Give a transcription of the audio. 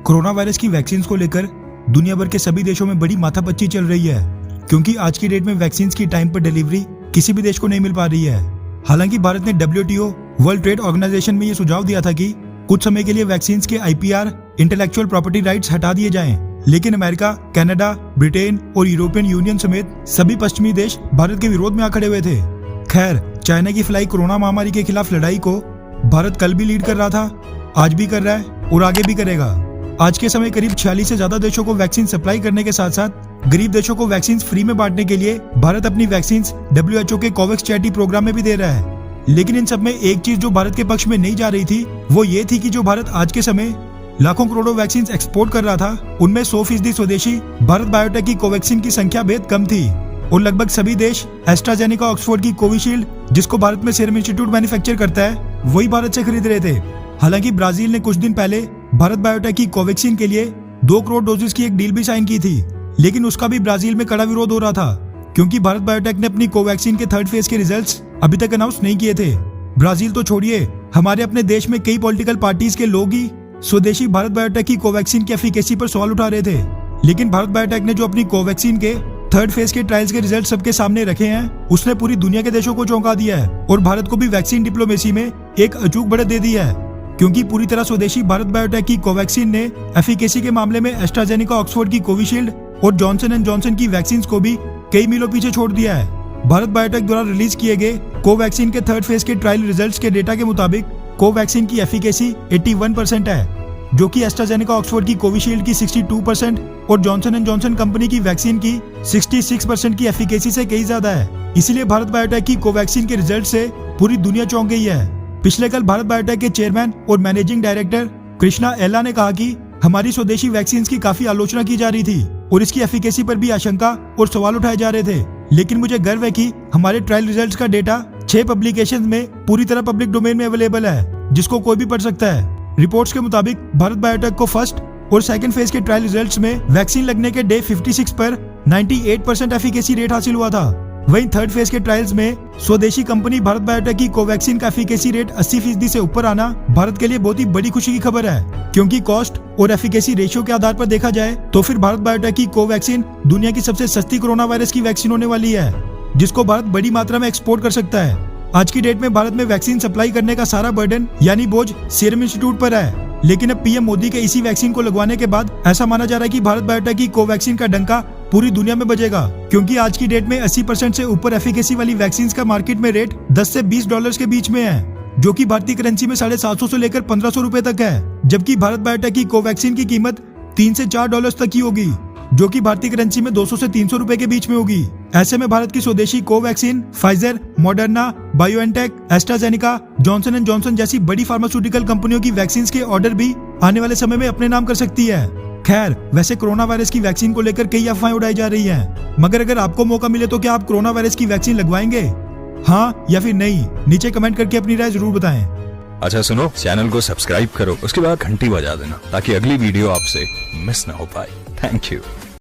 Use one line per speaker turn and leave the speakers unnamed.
Corona virus की vaccine को लेकर दुनिया भर के सभी देशों में बड़ी माथापच्ची चल रही है, क्योंकि आज की डेट में वैक्सीन की टाइम पर डिलीवरी किसी भी देश को नहीं मिल पा रही है। हालांकि भारत ने WTO वर्ल्ड ट्रेड ऑर्गेनाइजेशन में ये सुझाव दिया था कि कुछ समय के लिए वैक्सीन के IPR इंटेलेक्चुअल प्रॉपर्टी राइट्स हटा दिए जाएं, लेकिन अमेरिका, कनाडा, ब्रिटेन और यूरोपियन यूनियन समेत सभी पश्चिमी देश भारत के विरोध में आ खड़े हुए थे। खैर, चाइना की फ्लाई कोरोना महामारी के खिलाफ लड़ाई को भारत कल भी लीड कर रहा था, आज भी कर रहा है और आगे भी करेगा। आज के समय करीब 46 से ज्यादा देशों को वैक्सीन सप्लाई करने के साथ साथ गरीब देशों को वैक्सीन फ्री में बांटने के लिए भारत अपनी वैक्सीन WHO के कोवैक्स चैरिटी प्रोग्राम में भी दे रहा है। लेकिन इन सब में एक चीज जो भारत के पक्ष में नहीं जा रही थी, वो ये थी कि जो भारत आज के समय लाखों करोड़ों वैक्सीन एक्सपोर्ट कर रहा था, उनमें 100% स्वदेशी भारत बायोटेक की कोवैक्सीन की संख्या बेहद कम थी और लगभग सभी देश एस्ट्राजेनेका ऑक्सफोर्ड की कोविशील्ड, जिसको भारत में सीरम इंस्टीट्यूट मैन्युफैक्चर करता है, वही भारत से खरीद रहे थे। हालांकि ब्राजील ने कुछ दिन पहले भारत बायोटेक की कोवैक्सीन के लिए 2 करोड़ डोजेस की एक डील भी साइन की थी, लेकिन उसका भी ब्राजील में कड़ा विरोध हो रहा था, क्योंकि भारत बायोटेक ने अपनी कोवैक्सीन के 3rd फेज के रिजल्ट्स अभी तक अनाउंस नहीं किए थे। ब्राजील तो छोड़िए, हमारे अपने देश में कई पॉलिटिकल पार्टीज के लोग ही स्वदेशी भारत बायोटेक की कोवैक्सीन की एफिकेसी पर सवाल उठा रहे थे। लेकिन भारत बायोटेक ने जो अपनी कोवैक्सीन के 3rd फेज के ट्रायल्स के रिजल्ट सबके सामने रखे हैं, उसने पूरी दुनिया के देशों को चौंका दिया है और भारत को भी वैक्सीन डिप्लोमेसी में एक अचूक बढ़त दे दी है, क्योंकि पूरी तरह स्वदेशी भारत बायोटेक की कोवैक्सीन ने एफिकेसी के मामले में एस्ट्राजेनेका ऑक्सफोर्ड की कोविशील्ड और जॉनसन एंड जॉनसन की वैक्सीन को भी कई मीलों पीछे छोड़ दिया है। भारत बायोटेक द्वारा रिलीज किए गए कोवैक्सीन के 3rd फेज के ट्रायल रिजल्ट्स के डेटा के मुताबिक कोवैक्सीन की एफिकेसी 81% है, जो कि एस्ट्राजेनेका ऑक्सफोर्ड की कोविशील्ड की 62% और जॉनसन एंड जॉनसन कंपनी की वैक्सीन की 66% की एफिकेसी से कहीं ज्यादा है। इसीलिए भारत बायोटेक की कोवैक्सीन के रिजल्ट से पूरी दुनिया चौंक गई है। पिछले कल भारत बायोटेक के चेयरमैन और मैनेजिंग डायरेक्टर कृष्णा एल्ला ने कहा कि हमारी स्वदेशी वैक्सीन की काफी आलोचना की जा रही थी और इसकी एफिकेसी पर भी आशंका और सवाल उठाए जा रहे थे, लेकिन मुझे गर्व है कि हमारे ट्रायल रिजल्ट्स का डेटा 6 पब्लिकेशंस में पूरी तरह पब्लिक डोमेन में अवेलेबल है, जिसको कोई भी पढ़ सकता है। रिपोर्ट्स के मुताबिक भारत बायोटेक को 1st और 2nd फेज के ट्रायल रिजल्ट्स में वैक्सीन लगने के डे 56 पर 98% एफिकेसी रेट हासिल हुआ था। वहीं 3rd फेज के ट्रायल्स में स्वदेशी कंपनी भारत बायोटेक की कोवैक्सीन का एफिकेसी रेट 80% से ऊपर आना भारत के लिए बहुत ही बड़ी खुशी की खबर है, क्योंकि कॉस्ट और एफिकेसी रेशियो के आधार पर देखा जाए तो फिर भारत बायोटेक की कोवैक्सीन दुनिया की सबसे सस्ती कोरोना वायरस की वैक्सीन होने वाली है, जिसको भारत बड़ी मात्रा में एक्सपोर्ट कर सकता है। आज की डेट में भारत में वैक्सीन सप्लाई करने का सारा बर्डन यानी बोझ सीरम इंस्टीट्यूट पर है, लेकिन अब PM मोदी के इसी वैक्सीन को लगवाने के बाद ऐसा माना जा रहा है कि भारत बायोटेक की कोवैक्सीन का डंका पूरी दुनिया में बजेगा, क्योंकि आज की डेट में 80% से ऊपर एफिकेसी वाली वैक्सीन का मार्केट में रेट 10 से 20 डॉलर्स के बीच में है, जो कि भारतीय करेंसी में 750 से लेकर 1500 रुपए तक है, जबकि भारत बायोटेक की कोवैक्सीन की कीमत 3 से 4 डॉलर्स तक की होगी, जो कि भारतीय करेंसी में 200 से 300 रुपए के बीच में होगी। ऐसे में भारत की स्वदेशी Covaxin Pfizer, Moderna, BioNTech, AstraZeneca, Johnson and Johnson जैसी बड़ी फार्मास्यूटिकल कंपनियों की वैक्सीन के ऑर्डर भी आने वाले समय में अपने नाम कर सकती है। खैर, वैसे कोरोना वायरस की वैक्सीन को लेकर कई अफवाहें उड़ाई जा रही हैं, मगर अगर आपको मौका मिले तो क्या आप कोरोना वायरस की वैक्सीन लगवाएंगे, हाँ या फिर नहीं? नीचे कमेंट करके अपनी राय जरूर बताएं।
अच्छा सुनो, चैनल को सब्सक्राइब करो, उसके बाद घंटी बजा देना ताकि अगली वीडियो आपसे मिस ना हो पाए। Thank you.